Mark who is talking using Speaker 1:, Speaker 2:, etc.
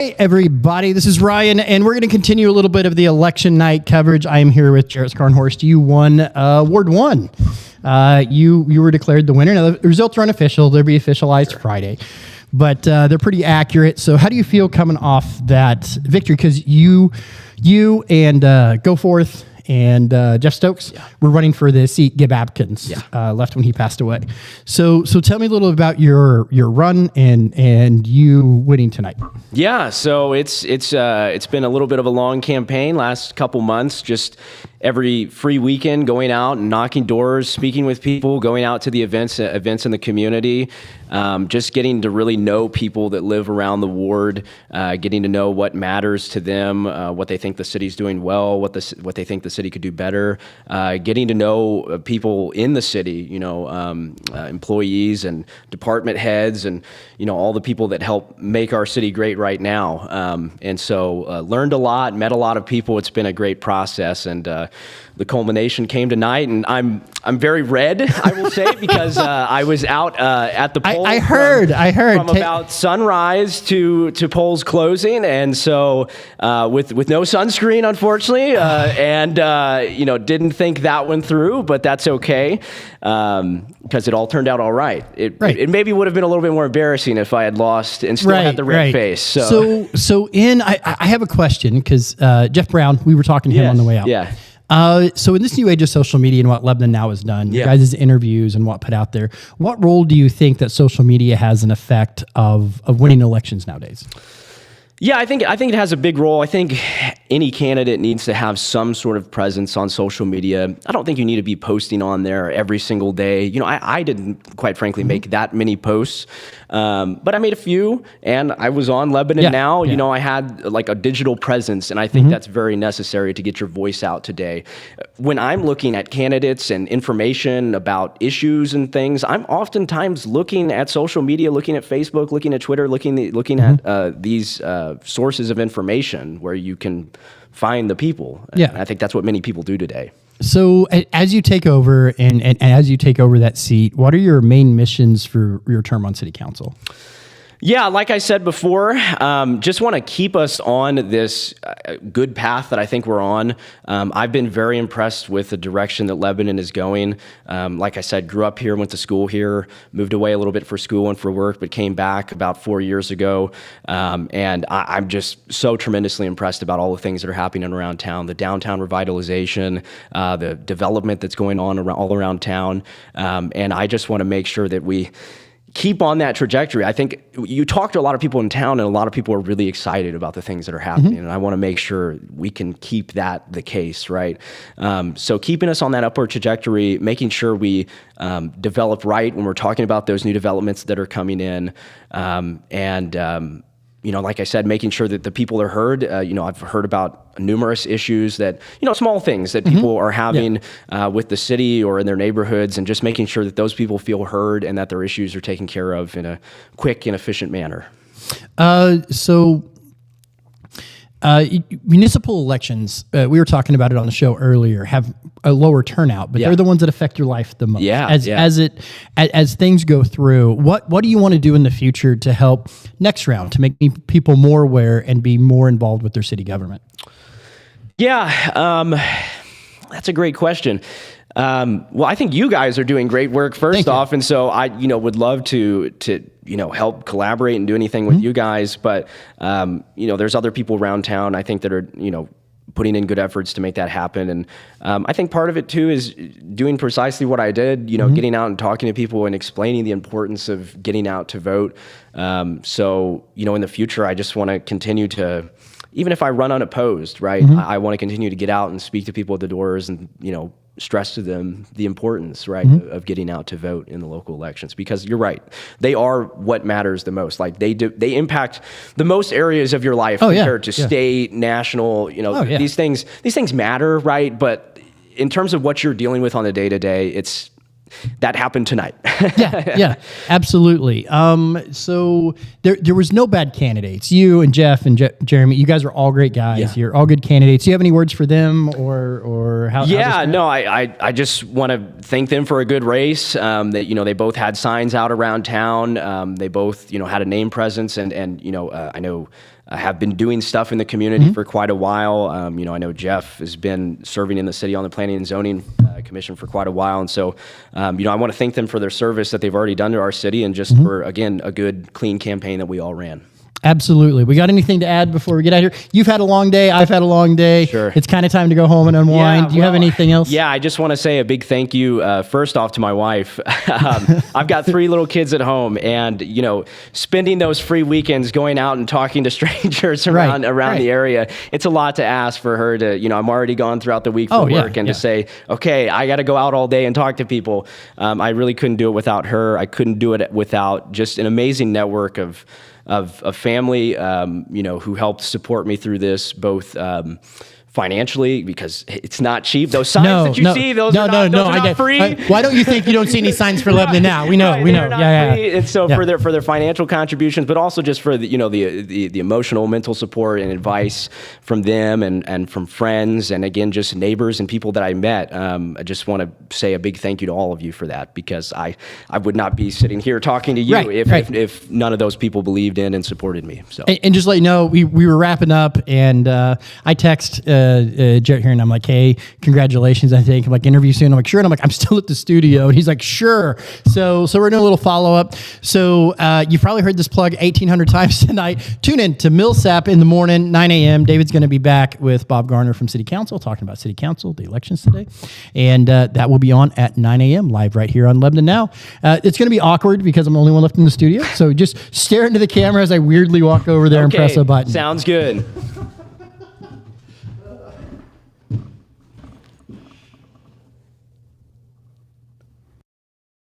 Speaker 1: Hey everybody, this is Ryan, and we're going to continue a little bit of the election night coverage. I am here with Jarrett Skarnhorst. You won Ward 1. You were declared the winner. Now, the results are unofficial. They'll be officialized Friday, but they're pretty accurate. So how do you feel coming off that victory? Because you and Goforth and Jeff Stokes were running for the seat Gib Abkins left when he passed away. So tell me a little about your run and you winning tonight.
Speaker 2: Yeah, so it's been a little bit of a long campaign, last couple months, just every free weekend going out and knocking doors, speaking with people, going out to the events in the community, just getting to really know people that live around the ward, getting to know what matters to them, what they think the city's doing well, what they think the city could do better, getting to know people in the city, employees and department heads and, all the people that help make our city great right now. And so learned a lot, met a lot of people. It's been a great process, and the culmination came tonight, and I'm very red, I will say, because I was out at the polls. I heard from about sunrise to polls closing, and so with no sunscreen, unfortunately, and didn't think that one through, but that's okay, because it all turned out all right. It maybe would have been a little bit more embarrassing if I had lost and still had the red face. So
Speaker 1: I have a question, because Jeff Brown, we were talking to him on the way out.
Speaker 2: Yeah.
Speaker 1: So in this new age of social media and what Lebanon now has done, you guys' interviews and what put out there, what role do you think that social media has an effect of winning elections nowadays?
Speaker 2: Yeah, I think it has a big role. I think any candidate needs to have some sort of presence on social media. I don't think you need to be posting on there every single day. I didn't, quite frankly, make that many posts, but I made a few, and I was on Lebanon Now. Yeah. I had like a digital presence, and I think that's very necessary to get your voice out today. When I'm looking at candidates and information about issues and things, I'm oftentimes looking at social media, looking at Facebook, looking at Twitter, looking at these sources of information where you can find the people. Yeah. And I think that's what many people do today.
Speaker 1: So as you take over and as you take over that seat, what are your main missions for your term on city council?
Speaker 2: Yeah, like I said before, just want to keep us on this good path that I think we're on. I've been very impressed with the direction that Lebanon is going. Like I said, grew up here, went to school here, moved away a little bit for school and for work, but came back about 4 years ago. And I'm just so tremendously impressed about all the things that are happening around town, the downtown revitalization, the development that's going on all around town. And I just want to make sure that we keep on that trajectory. I think you talk to a lot of people in town, and a lot of people are really excited about the things that are happening. And I want to make sure we can keep that the case, right? So keeping us on that upward trajectory, making sure we develop right when we're talking about those new developments that are coming in, like I said, making sure that the people are heard. I've heard about numerous issues that, small things that people are having with the city or in their neighborhoods, and just making sure that those people feel heard and that their issues are taken care of in a quick and efficient manner.
Speaker 1: Municipal elections, we were talking about it on the show earlier, have a lower turnout, but they're the ones that affect your life the most. As things go through, what do you want to do in the future to help next round, to make people more aware and be more involved with their city government?
Speaker 2: Yeah, that's a great question. Well, I think you guys are doing great work first off. And so I, would love to help collaborate and do anything with you guys. But, there's other people around town, I think, that are, putting in good efforts to make that happen. And I think part of it too is doing precisely what I did, getting out and talking to people and explaining the importance of getting out to vote. So, in the future, I just want to continue to, even if I run unopposed, right, I want to continue to get out and speak to people at the doors and, stress to them the importance, right, of getting out to vote in the local elections, because you're right, they are what matters the most. Like they impact the most areas of your life compared to state, national, these things matter, right? But in terms of what you're dealing with on the day-to-day, that happened tonight.
Speaker 1: yeah, absolutely. So there was no bad candidates. You and Jeff and Jeremy, you guys are all great guys. Yeah. You're all good candidates. Do you have any words for them or how?
Speaker 2: Yeah, no, I just want to thank them for a good race. That they both had signs out around town. They both had a name presence, and I know have been doing stuff in the community for quite a while. I know Jeff has been serving in the city on the Planning and Zoning Commission for quite a while. And so, I want to thank them for their service that they've already done to our city and just for, again, a good, clean campaign that we all ran.
Speaker 1: Absolutely. We got anything to add before we get out of here? You've had a long day. I've had a long day.
Speaker 2: Sure.
Speaker 1: It's kind of time to go home and unwind. Do you have anything else?
Speaker 2: Yeah, I just want to say a big thank you, first off, to my wife. I've got 3 little kids at home, and, spending those free weekends going out and talking to strangers around the area, it's a lot to ask for her to, I'm already gone throughout the week for work, and to say, okay, I got to go out all day and talk to people. I really couldn't do it without her. I couldn't do it without just an amazing network of family, who helped support me through this, both financially, because it's not cheap. Those signs that you see, those are not free.
Speaker 1: Why don't you think you don't see any signs for Lebanon now? We know.
Speaker 2: Yeah. And so for their financial contributions, but also just for the emotional, mental support and advice from them and from friends, and again, just neighbors and people that I met. I just want to say a big thank you to all of you for that, because I would not be sitting here talking to you if none of those people believed in and supported me. So
Speaker 1: and just let you know, we were wrapping up, and I text Jarrett here, and I'm like, hey, congratulations, I think. I'm like, interview soon. I'm like, sure. And I'm like, I'm still at the studio. And he's like, sure. So we're doing a little follow-up. So you've probably heard this plug 1,800 times tonight. Tune in to Millsap in the morning, 9 a.m. David's going to be back with Bob Garner from City Council, talking about City Council, the elections today. And that will be on at 9 a.m. live right here on Lebanon Now. It's going to be awkward because I'm the only one left in the studio. So just stare into the camera as I weirdly walk over there and press a button.
Speaker 2: Sounds good.